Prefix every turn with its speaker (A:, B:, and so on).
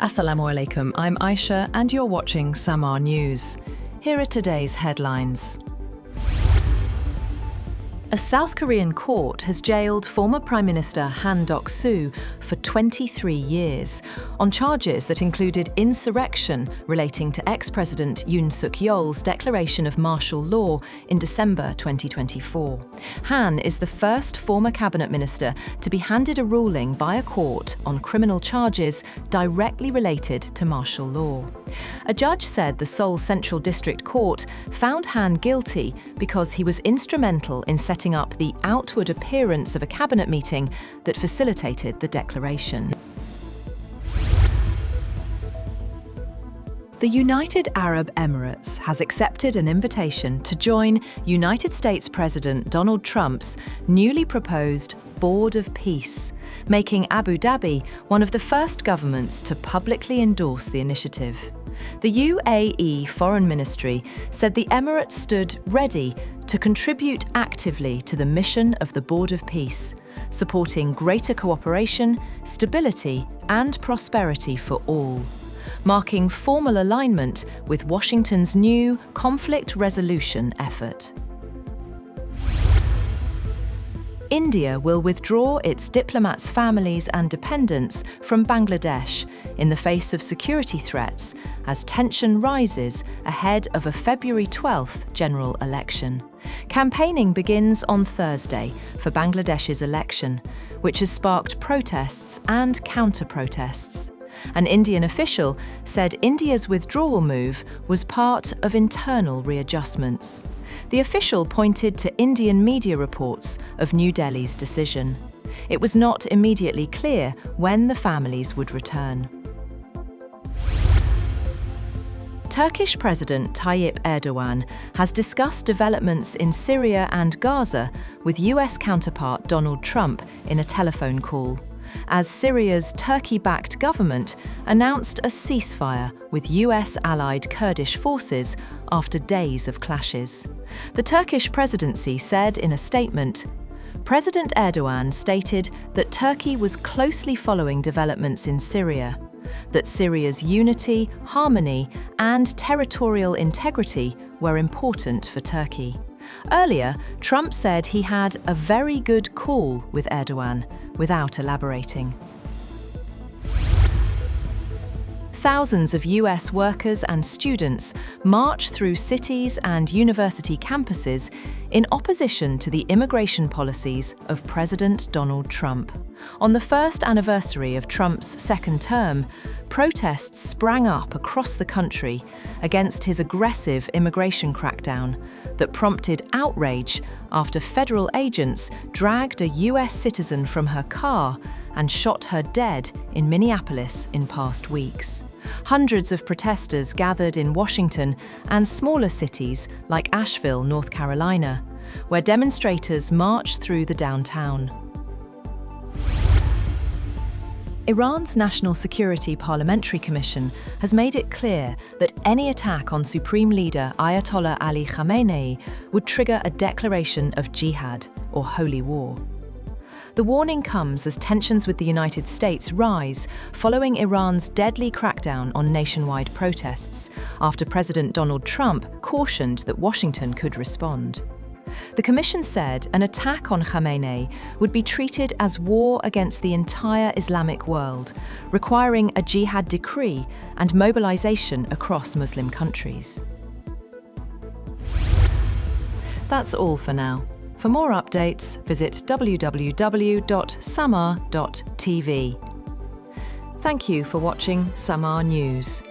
A: Assalamu alaikum, I'm Aisha and you're watching Samar News. Here are today's headlines. A South Korean court has jailed former Prime Minister Han Duck-soo for 23 years on charges that included insurrection relating to ex-President Yoon Suk Yeol's declaration of martial law in December 2024. Han is the first former cabinet minister to be handed a ruling by a court on criminal charges directly related to martial law. A judge said the Seoul Central District Court found Han guilty because he was instrumental in setting up the outward appearance of a cabinet meeting that facilitated the declaration. The United Arab Emirates has accepted an invitation to join United States President Donald Trump's newly proposed Board of Peace, making Abu Dhabi one of the first governments to publicly endorse the initiative. The UAE Foreign Ministry said the Emirates stood ready to contribute actively to the mission of the Board of Peace, supporting greater cooperation, stability, and prosperity for all, marking formal alignment with Washington's new conflict resolution effort. India will withdraw its diplomats' families and dependents from Bangladesh in the face of security threats as tension rises ahead of a February 12th general election. Campaigning begins on Thursday for Bangladesh's election, which has sparked protests and counter-protests. An Indian official said India's withdrawal move was part of internal readjustments. The official pointed to Indian media reports of New Delhi's decision. It was not immediately clear when the families would return. Turkish President Tayyip Erdogan has discussed developments in Syria and Gaza with US counterpart Donald Trump in a telephone call, as Syria's Turkey-backed government announced a ceasefire with US-allied Kurdish forces after days of clashes. The Turkish presidency said in a statement, President Erdogan stated that Turkey was closely following developments in Syria, that Syria's unity, harmony, and territorial integrity were important for Turkey. Earlier, Trump said he had a very good call with Erdogan, without elaborating. Thousands of US workers and students march through cities and university campuses in opposition to the immigration policies of President Donald Trump. On the first anniversary of Trump's second term, protests sprang up across the country against his aggressive immigration crackdown that prompted outrage after federal agents dragged a US citizen from her car and shot her dead in Minneapolis in past weeks. Hundreds of protesters gathered in Washington and smaller cities like Asheville, North Carolina, where demonstrators marched through the downtown. Iran's National Security Parliamentary Commission has made it clear that any attack on Supreme Leader Ayatollah Ali Khamenei would trigger a declaration of Jihad, or holy war. The warning comes as tensions with the United States rise following Iran's deadly crackdown on nationwide protests, after President Donald Trump cautioned that Washington could respond. The Commission said an attack on Khamenei would be treated as war against the entire Islamic world, requiring a jihad decree and mobilization across Muslim countries. That's all for now. For more updates, visit www.samar.tv. Thank you for watching Samar News.